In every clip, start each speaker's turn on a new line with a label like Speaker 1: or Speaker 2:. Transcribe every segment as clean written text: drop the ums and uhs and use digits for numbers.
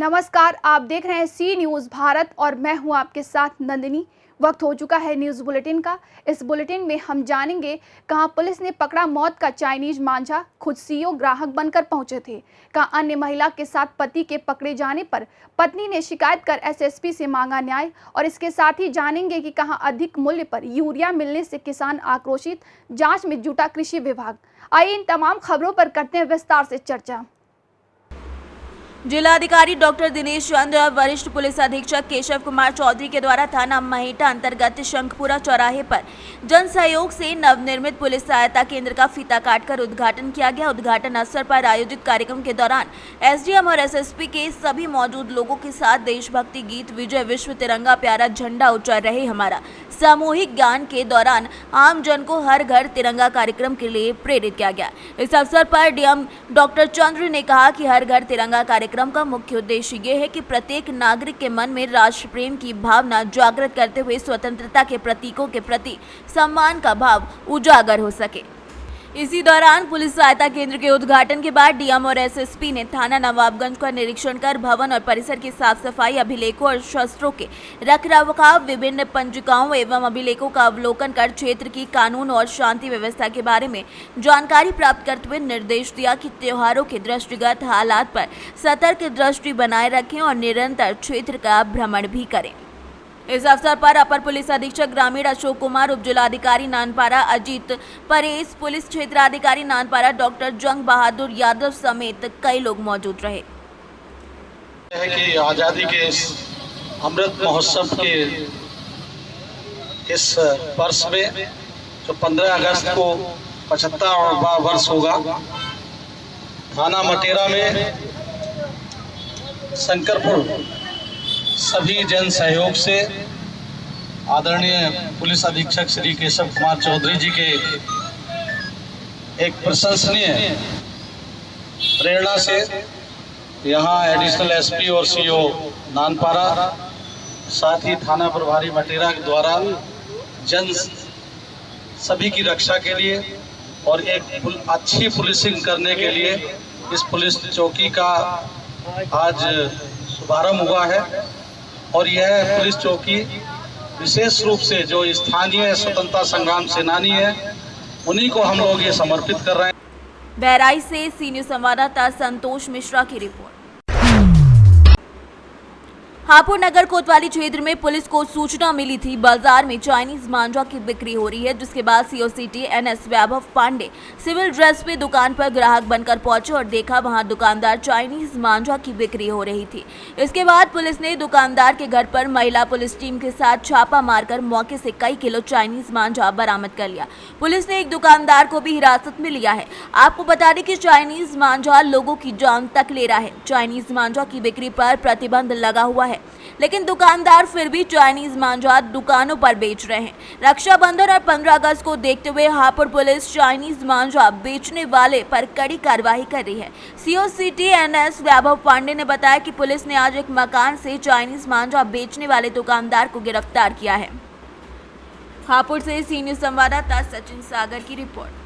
Speaker 1: नमस्कार, आप देख रहे हैं सी न्यूज़ भारत और मैं हूं आपके साथ नंदिनी। वक्त हो चुका है न्यूज़ बुलेटिन का। इस बुलेटिन में हम जानेंगे कहां पुलिस ने पकड़ा मौत का चाइनीज मांझा, खुद सीईओ ग्राहक बनकर पहुंचे थे। कहां अन्य महिला के साथ पति के पकड़े जाने पर पत्नी ने शिकायत कर एसएसपी से मांगा न्याय। और इसके साथ ही जानेंगे कि कहां अधिक मूल्य पर यूरिया मिलने से किसान आक्रोशित, जाँच में जुटा कृषि विभाग। आइए इन तमाम खबरों पर करते हैं विस्तार से चर्चा।
Speaker 2: जिलाधिकारी डॉक्टर दिनेश चंद्र और वरिष्ठ पुलिस अधीक्षक केशव कुमार चौधरी के द्वारा थाना महेटा अंतर्गत शंखपुरा चौराहे पर जन सहयोग से नवनिर्मित पुलिस सहायता केंद्र का फीता काटकर उद्घाटन किया गया। उद्घाटन अवसर पर आयोजित कार्यक्रम के दौरान एसडीएम और एसएसपी के सभी मौजूद लोगों के साथ देशभक्ति गीत, विजय विश्व तिरंगा प्यारा झंडा ऊंचा रहे हमारा, सामूहिक ज्ञान के दौरान आम जन को हर घर तिरंगा कार्यक्रम के लिए प्रेरित किया गया। इस अवसर पर डीएम डॉक्टर चंद्र ने कहा कि हर घर तिरंगा कार्यक्रम का मुख्य उद्देश्य ये है कि प्रत्येक नागरिक के मन में राष्ट्र प्रेम की भावना जागृत करते हुए स्वतंत्रता के प्रतीकों के प्रति सम्मान का भाव उजागर हो सके। इसी दौरान पुलिस सहायता केंद्र के उद्घाटन के बाद डीएम और एसएसपी ने थाना नवाबगंज का निरीक्षण कर भवन और परिसर की साफ सफाई, अभिलेखों और शस्त्रों के रखरखाव, विभिन्न पंजिकाओं एवं अभिलेखों का अवलोकन कर क्षेत्र की कानून और शांति व्यवस्था के बारे में जानकारी प्राप्त करते हुए निर्देश दिया कि त्योहारों के दृष्टिगत हालात पर सतर्क दृष्टि बनाए रखें और निरंतर क्षेत्र का भ्रमण भी करें। इस अवसर पर अपर पुलिस अधीक्षक ग्रामीण अशोक कुमार, उप जिलाधिकारी नानपारा अजीत परेश, पुलिस क्षेत्राधिकारी नानपारा डॉक्टर जंग बहादुर यादव समेत कई लोग मौजूद रहे।
Speaker 3: कि आज़ादी के इस अमृत महोत्सव के इस वर्ष में जो 15 अगस्त को 75वां वर्ष होगा, थाना मटेरा में शंकरपुर सभी जन सहयोग से आदरणीय पुलिस अधीक्षक श्री केशव कुमार चौधरी जी के एक प्रशंसनीय प्रेरणा से यहाँ एडिशनल एसपी और सीओ नानपारा, साथ ही थाना प्रभारी मटेरा के द्वारा जन सभी की रक्षा के लिए और एक अच्छी पुलिसिंग करने के लिए इस पुलिस चौकी का आज शुभारंभ हुआ है। और यह पुलिस चौकी विशेष रूप से जो स्थानीय स्वतंत्रता संग्राम सेनानी है, उन्हीं को हम लोग ये समर्पित कर रहे हैं।
Speaker 2: बहराइच से सी न्यूज़ संवाददाता संतोष मिश्रा की रिपोर्ट। हापुड़ नगर कोतवाली क्षेत्र में पुलिस को सूचना मिली थी बाजार में चाइनीज मांझा की बिक्री हो रही है, जिसके बाद सीओसीटी एनएस वैभव पांडे सिविल ड्रेस में दुकान पर ग्राहक बनकर पहुंचे और देखा वहां दुकानदार चाइनीज मांझा की बिक्री हो रही थी। इसके बाद पुलिस ने दुकानदार के घर पर महिला पुलिस टीम के साथ छापा मारकर मौके से कई किलो चाइनीज मांझा बरामद कर लिया। पुलिस ने एक दुकानदार को भी हिरासत में लिया है। आपको बता दें कि चाइनीज मांझा लोगों की जान तक ले रहा है। चाइनीज मांझा की बिक्री पर प्रतिबंध लगा हुआ है, लेकिन दुकानदार फिर भी चाइनीज मांझा दुकानों पर बेच रहे हैं। रक्षाबंधन और 15 अगस्त को देखते हुए हापुड़ पुलिस चाइनीज मांझा बेचने वाले पर कड़ी कार्रवाई कर रही है। सीओसीटी एनएस वैभव पांडे ने बताया कि पुलिस ने आज एक मकान से चाइनीज मांझा बेचने वाले दुकानदार को गिरफ्तार किया है। हापुड़ से सी न्यूज़ संवाददाता सचिन सागर की रिपोर्ट।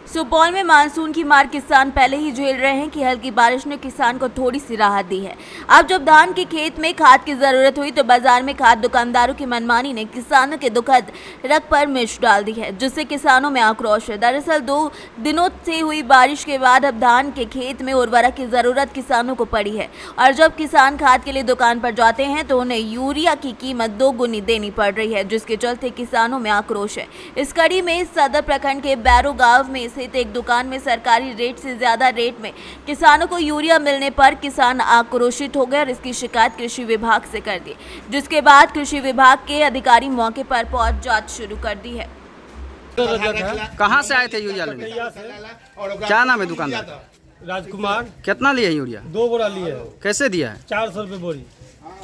Speaker 2: सुपौल में मानसून की मार किसान पहले ही झेल रहे हैं कि हल्की बारिश ने किसान को थोड़ी सी राहत दी है। अब जब धान के खेत में खाद की जरूरत हुई तो बाजार में खाद दुकानदारों की मनमानी ने किसानों के दुखद रग पर मिर्च डाल दी है, जिससे किसानों में आक्रोश है। दरअसल 2 दिनों से हुई बारिश के बाद अब धान के खेत में उर्वरक की जरूरत किसानों को पड़ी है और जब किसान खाद के लिए दुकान पर जाते हैं तो उन्हें यूरिया की कीमत 2 गुनी देनी पड़ रही है, जिसके चलते किसानों में आक्रोश है। इस कड़ी में सदर प्रखंड के बैरो गांव में स्थित एक दुकान में सरकारी रेट से ज्यादा रेट में किसानों को यूरिया मिलने पर किसान आक्रोशित हो गए और इसकी शिकायत कृषि विभाग से कर दी, जिसके बाद कृषि विभाग के अधिकारी मौके पर पहुंच जांच शुरू कर दी है।
Speaker 4: कहां से आए थे यूरिया लेने? क्या नाम है दुकानदार?
Speaker 5: राजकुमार।
Speaker 4: कितना लिए यूरिया?
Speaker 5: 2 बोरा लिए।
Speaker 4: कैसे दिया है?
Speaker 5: 400 रुपये बोरी।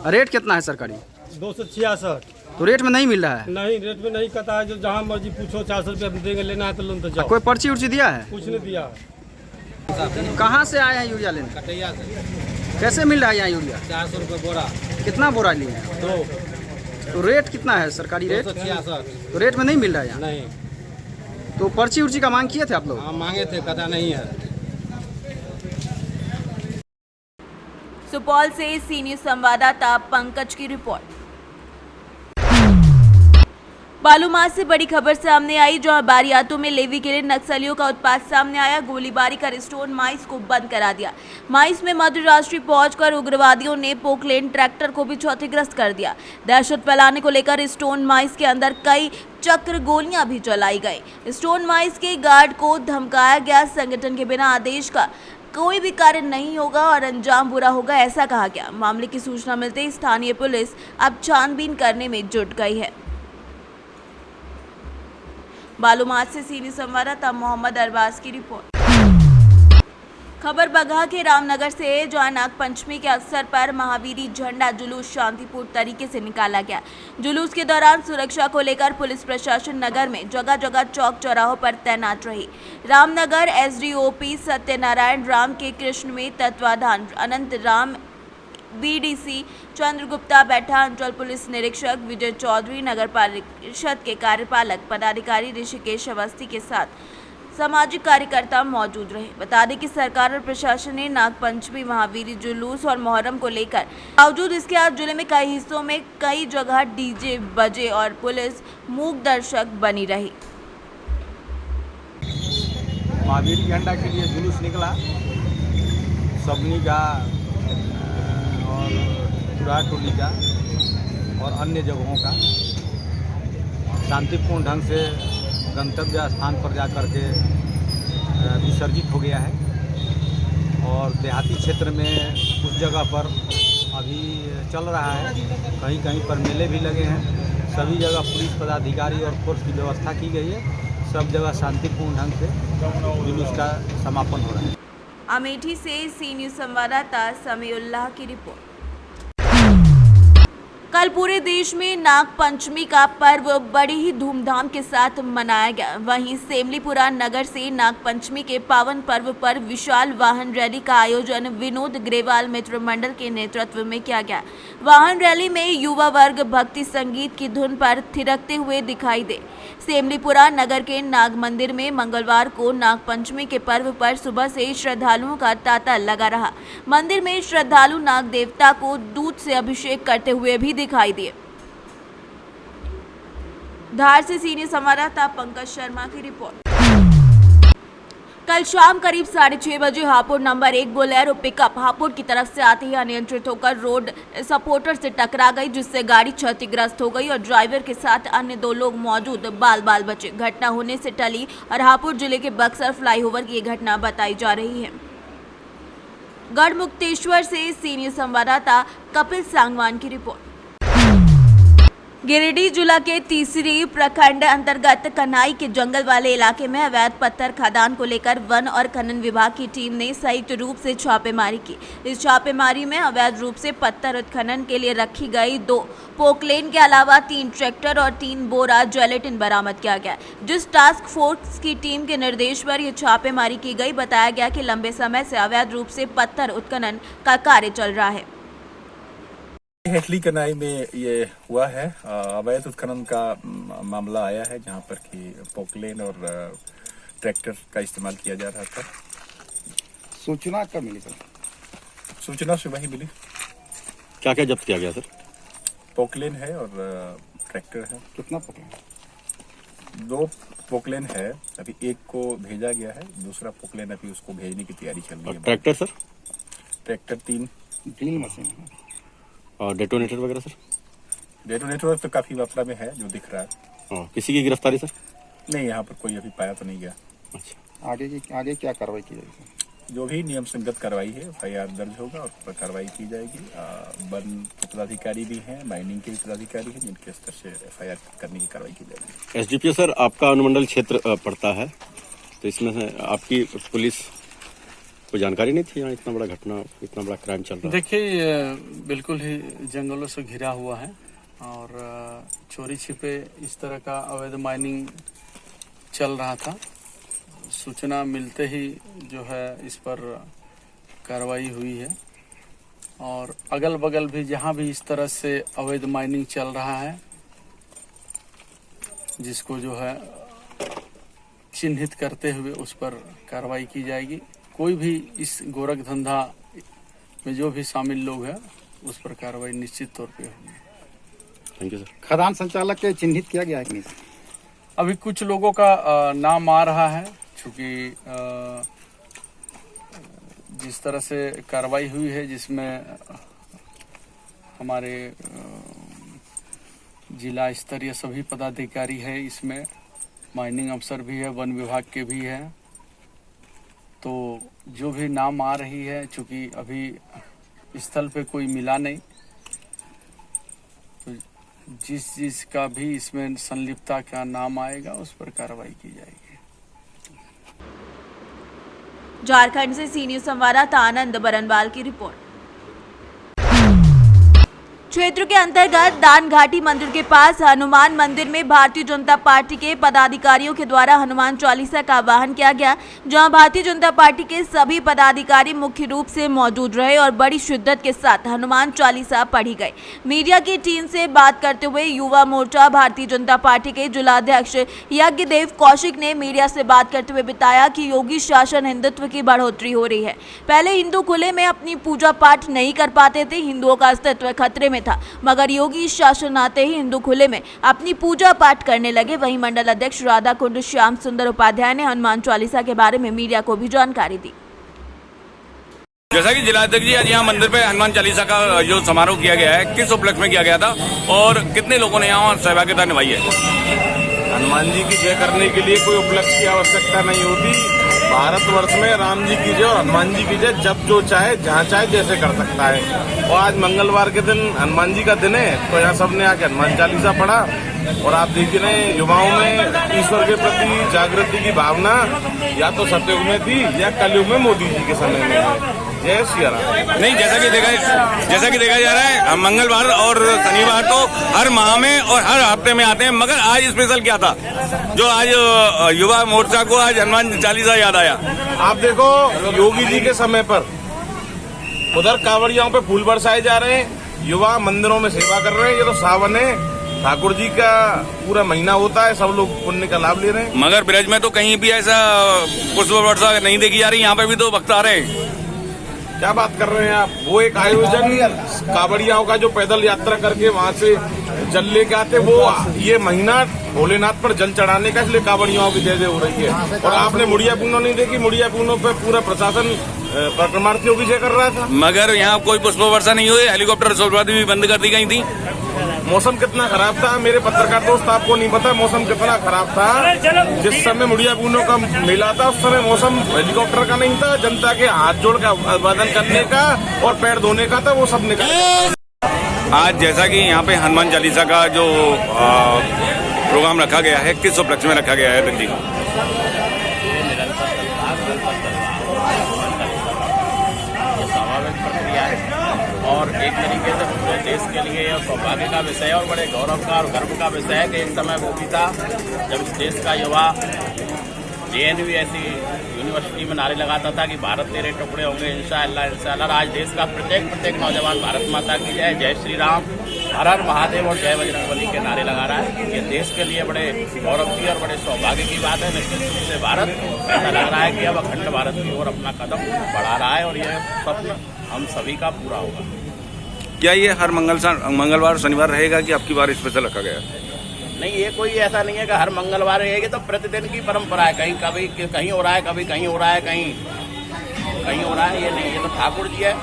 Speaker 4: रेट कितना है सरकारी?
Speaker 5: 266।
Speaker 4: तो रेट में नहीं मिल रहा है?
Speaker 5: नहीं, रेट में नहीं कहता है, जो जहाँ मर्जी पूछो 400 रुपये देंगे, लेना है तो लोन तो जाओ।
Speaker 4: कोई पर्ची उर्ची दिया है?
Speaker 5: कुछ नहीं दिया।
Speaker 4: कहाँ से आए हैं यूरिया लेने?
Speaker 5: कटैया से।
Speaker 4: कैसे मिल रहा है यहाँ यूरिया?
Speaker 5: 400 रुपये बोरा।
Speaker 4: कितना बोरा लिए हैं?
Speaker 5: 2।
Speaker 4: तो रेट कितना है सरकारी रेट?
Speaker 5: 266।
Speaker 4: तो रेट में नहीं मिल रहा है यहाँ?
Speaker 5: नहीं।
Speaker 4: तो पर्ची उर्ची का मांग किए थे आप लोग?
Speaker 5: हाँ, मांगे थे, कहता नहीं है।
Speaker 2: सुपौल से सी न्यूज संवाददाता पंकज की रिपोर्ट। बालूमाथ से बड़ी खबर सामने आई, जहां बारियातों में लेवी के लिए नक्सलियों का उत्पात सामने आया। गोलीबारी कर स्टोन माइस को बंद करा दिया। माइस में मध्य राष्ट्रीय पहुंचकर उग्रवादियों ने पोकलेन ट्रैक्टर को भी क्षतिग्रस्त कर दिया। दहशत फैलाने को लेकर स्टोन माइस के अंदर कई चक्र गोलियां भी चलाई गई। स्टोन माइस के गार्ड को धमकाया गया। संगठन के बिना आदेश का कोई भी कार्य नहीं होगा और अंजाम बुरा होगा, ऐसा कहा गया। मामले की सूचना मिलते ही स्थानीय पुलिस अब छानबीन करने में जुट गई है। बालूमाथ से सी न्यूज संवाददाता मोहम्मद अरबाज की रिपोर्ट। खबर बगहा के रामनगर से है, जहां नाग पंचमी के अवसर पर महावीरी झंडा जुलूस शांतिपूर्ण तरीके से निकाला गया। जुलूस के दौरान सुरक्षा को लेकर पुलिस प्रशासन नगर में जगह जगह चौक चौराहों पर तैनात रही। रामनगर एसडीओपी सत्यनारायण राम के कृष्ण में तत्वाधान अनंत राम बीडीसी चंद्रगुप्ता बैठा, अंचल पुलिस निरीक्षक विजय चौधरी, नगर परिषद के कार्यपालक पदाधिकारी ऋषिकेश अवस्थी के साथ सामाजिक कार्यकर्ता मौजूद रहे। बता दें कि सरकार और प्रशासन ने नागपंचमी, महावीरी जुलूस और मुहर्रम को लेकर बावजूद इसके आज जिले में कई हिस्सों में कई जगह डीजे बजे और पुलिस मूक दर्शक बनी रही।
Speaker 4: महावीर झंडा के लिए जुलूस निकला, सबनी का और चुरा टोली का और अन्य जगहों का शांतिपूर्ण ढंग से गंतव्य स्थान पर जा कर के विसर्जित हो गया है। और देहाती क्षेत्र में कुछ जगह पर अभी चल रहा है, कहीं कहीं पर मेले भी लगे हैं। सभी जगह पुलिस पदाधिकारी और फोर्स की व्यवस्था की गई है। सब जगह शांतिपूर्ण ढंग से जुलूस का समापन हो रहा है।
Speaker 2: अमेठी से सी न्यूज संवाददाता समीउल्लाह की रिपोर्ट। कल पूरे देश में नाग पंचमी का पर्व बड़ी ही धूमधाम के साथ मनाया गया। वहीं सेमलीपुरा नगर से नाग पंचमी के पावन पर्व पर विशाल वाहन रैली का आयोजन विनोद ग्रेवाल मित्र मंडल के नेतृत्व में किया गया। वाहन रैली में युवा वर्ग भक्ति संगीत की धुन पर थिरकते हुए दिखाई दे। सेमलीपुरा नगर के नाग मंदिर में मंगलवार को नाग पंचमी के पर्व पर सुबह से श्रद्धालुओं का तांता लगा रहा। मंदिर में श्रद्धालु नाग देवता को दूध से अभिषेक करते हुए भी दिखाई दिए। धार से सीनियर संवाददाता पंकज शर्मा की रिपोर्ट। कल शाम करीब 6:30 बजे Hapur number 1 Bolero pickup Hapur की तरफ से आते ही अनियंत्रित होकर रोड सपोर्टर से टकरा गई, जिससे गाड़ी क्षतिग्रस्त हो गई और ड्राइवर के साथ अन्य 2 लोग मौजूद बाल बचे। घटना होने से टली और हापुड़ जिले के बक्सर फ्लाईओवर की ये घटना बताई जा रही है। गढ़मुक्तेश्वर से सीनियर संवाददाता कपिल सांगवान की रिपोर्ट। गिरिडीह जिला के तीसरी प्रखंड अंतर्गत कन्हाई के जंगल वाले इलाके में अवैध पत्थर खदान को लेकर वन और खनन विभाग की टीम ने संयुक्त रूप से छापेमारी की। इस छापेमारी में अवैध रूप से पत्थर उत्खनन के लिए रखी गई 2 पोकलेन के अलावा 3 ट्रैक्टर और 3 बोरा जेलेटिन बरामद किया गया। जिस टास्क फोर्स की टीम के निर्देश पर यह छापेमारी की गई, बताया गया कि लंबे समय से अवैध रूप से पत्थर उत्खनन का कार्य चल रहा है।
Speaker 6: हेटली कनाई में ये हुआ है, अवैध उत्खनन का मामला आया है, जहां पर कि पोकलेन और ट्रैक्टर का इस्तेमाल किया जा रहा था।
Speaker 7: सूचना कब मिली सर?
Speaker 6: सूचना सुबह ही मिली।
Speaker 8: क्या क्या जब्त किया गया सर?
Speaker 6: पोकलेन है और ट्रैक्टर है।
Speaker 7: कितना पोकलेन?
Speaker 6: 2 पोकलेन है, अभी एक को भेजा गया है, दूसरा पोकलेन अभी उसको भेजने की तैयारी चल रही है।
Speaker 8: Tractor sir?
Speaker 6: Tractor 3
Speaker 7: drill machine है।
Speaker 8: और डेटोनेटर वगैरह सर?
Speaker 6: डेटोनेटर तो काफी मात्रा में है जो दिख रहा है।
Speaker 8: किसी की गिरफ्तारी सर?
Speaker 6: नहीं, यहाँ पर कोई अभी पाया तो नहीं गया।
Speaker 8: अच्छा,
Speaker 7: आगे क्या कार्रवाई की जाएगी?
Speaker 6: जो भी नियम संगत कार्रवाई है FIR दर्ज होगा और कार्रवाई की जाएगी। वन के पदाधिकारी भी हैं, माइनिंग के भी पदाधिकारी हैं, जिनके स्तर से FIR करने की कार्रवाई की जाएगी।
Speaker 8: SDPO सर, आपका अनुमंडल क्षेत्र पड़ता है, तो इसमें से आपकी पुलिस को जानकारी नहीं थी यहाँ इतना बड़ा घटना, इतना बड़ा क्राइम चल रहा है?
Speaker 9: देखिए, बिल्कुल ही जंगलों से घिरा हुआ है और चोरी छिपे इस तरह का अवैध माइनिंग चल रहा था। सूचना मिलते ही जो है इस पर कार्रवाई हुई है और अगल बगल भी जहां भी इस तरह से अवैध माइनिंग चल रहा है, जिसको जो है चिन्हित करते हुए उस पर कार्रवाई की जाएगी। कोई भी इस गोरख धंधा में जो भी शामिल लोग हैं उस पर कार्रवाई निश्चित तौर पे होगी।
Speaker 8: Thank you sir.
Speaker 7: खदान संचालक के चिन्हित किया गया है कि नहीं?
Speaker 9: अभी कुछ लोगों का नाम आ रहा है, चूंकि जिस तरह से कार्रवाई हुई है जिसमें हमारे जिला स्तरीय सभी पदाधिकारी है, इसमें माइनिंग अफसर भी है, वन विभाग के भी है, तो जो भी नाम आ रही है, चूंकि अभी स्थल पे कोई मिला नहीं, तो जिस का भी इसमें संलिप्तता का नाम आएगा उस पर कार्रवाई की जाएगी।
Speaker 2: झारखंड से सी न्यूज संवाददाता आनंद बरनवाल की रिपोर्ट। क्षेत्र के अंतर्गत दान घाटी मंदिर के पास हनुमान मंदिर में भारतीय जनता पार्टी के पदाधिकारियों के द्वारा हनुमान चालीसा का आह्वान किया गया, जहां भारतीय जनता पार्टी के सभी पदाधिकारी मुख्य रूप से मौजूद रहे और बड़ी शिद्दत के साथ हनुमान चालीसा पढ़ी गई। मीडिया की टीम से बात करते हुए युवा मोर्चा भारतीय जनता पार्टी के जिलाध्यक्ष यज्ञदेव कौशिक ने मीडिया से बात करते हुए बताया कि योगी शासन हिंदुत्व की बढ़ोतरी हो रही है। पहले हिंदू खुले में अपनी पूजा पाठ नहीं कर पाते थे, हिंदुओं का अस्तित्व खतरे में था, मगर योगी शासन आते ही हिंदू खुले में अपनी पूजा पाठ करने लगे। वहीं मंडल अध्यक्ष राधा कुंड श्याम सुंदर उपाध्याय ने हनुमान चालीसा के बारे में मीडिया को भी जानकारी दी।
Speaker 10: जैसा कि जिलाध्यक्ष जी आज यहाँ मंदिर पे हनुमान चालीसा का जो समारोह किया गया है, किस उपलक्ष्य में किया गया था और कितने लोगों ने यहाँ सहभागिता निभाई है?
Speaker 11: हनुमान जी की जय करने के लिए कोई उपलक्ष्य की आवश्यकता नहीं होती। भारतवर्ष में राम जी की जय और हनुमान जी की जय जब जो चाहे जहाँ चाहे जैसे कर सकता है। और आज मंगलवार के दिन हनुमान जी का दिन है, तो यहाँ सबने आके हनुमान चालीसा पढ़ा और आप देख रहे हैं युवाओं में ईश्वर के प्रति जागृति की भावना या तो सतयुग में थी या कलयुग में मोदी जी के समय में है। जय श्री राम।
Speaker 10: नहीं, जैसा कि देखा जा रहा है मंगलवार और शनिवार तो हर माह में और हर हफ्ते में आते हैं, मगर आज स्पेशल क्या था जो आज युवा मोर्चा को आज हनुमान चालीसा याद आया?
Speaker 11: आप देखो योगी जी के समय पर उधर कांवड़ियों पे फूल बरसाए जा रहे हैं, युवा मंदिरों में सेवा कर रहे हैं। ये तो सावन है, ठाकुर जी का पूरा महीना होता है, सब लोग पुण्य का लाभ ले रहे हैं।
Speaker 10: मगर ब्रज में तो कहीं भी ऐसा पुष्प वर्षा नहीं देखी जा रही, यहाँ पे भी तो भक्त आ रहे हैं।
Speaker 11: क्या बात कर रहे हैं आप? वो एक आयोजन कांवड़ियाओं का जो पैदल यात्रा करके वहाँ से जल लेके आते, वो ये महीना भोलेनाथ पर जल चढ़ाने का, इसलिए कांवड़ियाओं की जय जय हो रही है। और आपने मुड़िया पूर्णो नहीं देखी? मुड़िया पूर्णो पे पूरा प्रशासन परिक्रमार्थियों की जय कर रहा था, मगर यहाँ कोई पुष्प वर्षा नहीं हुई। हेलीकॉप्टर शोभायात्रा भी बंद कर दी गई थी। मौसम कितना खराब था मेरे पत्रकार दोस्त, आपको नहीं पता मौसम कितना खराब था। जिस समय मुड़िया पूर्णो का मेला था उस समय मौसम हेलीकॉप्टर का नहीं था, जनता के हाथ जोड़ का अभिवादन करने का और पैर धोने का था, वो सब निकल।
Speaker 10: आज जैसा कि यहाँ पे हनुमान चालीसा का जो प्रोग्राम रखा गया है, किस उपलक्ष्य में रखा गया है जी?
Speaker 12: स्वाभाविक प्रक्रिया है और एक तरीके से पूरे देश के लिए सौभाग्य का विषय और बड़े गौरव का और गर्व का विषय है कि एक समय वो भी था जब इस देश का युवा JNU ऐसी यूनिवर्सिटी में नारे लगाता था कि भारत तेरे टुकड़े होंगे इंशाअल्लाह इंशाअल्लाह। आज देश का प्रत्येक नौजवान भारत माता की जय, जय श्री राम, हर हर महादेव और जय बजरंगबली के नारे लगा रहा है। ये देश के लिए बड़े गौरव की और बड़े सौभाग्य की बात है। निश्चित रूप से भारत ऐसा लग रहा है कि अब अखंड भारत की ओर अपना कदम बढ़ा रहा है और यह स्वप्न हम सभी का पूरा होगा।
Speaker 10: क्या ये हर मंगलवार शनिवार रहेगा कि आपकी बार स्पेशल रखा गया?
Speaker 12: नहीं, ये कोई ऐसा नहीं है कि हर मंगलवार रहेगी, तो प्रतिदिन की परंपरा है। कहीं कभी कहीं हो रहा है, कभी कहीं हो रहा है, कहीं हो रहा है। ये नहीं, ये तो ठाकुर जी है।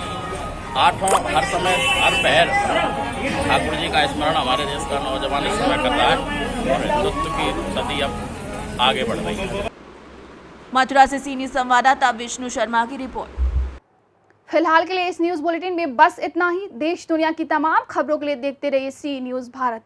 Speaker 12: आठों हर समय हर पहर ठाकुर जी का स्मरण हमारे देश का नौजवान इस समय कर रहा है और हिंदुत्व की सदी अब आगे बढ़ रही है।
Speaker 2: मथुरा से सी न्यूज संवाददाता विष्णु शर्मा की रिपोर्ट।
Speaker 1: फिलहाल के लिए इस न्यूज बुलेटिन में बस इतना ही। देश दुनिया की तमाम खबरों के लिए देखते रहिए सी न्यूज भारत।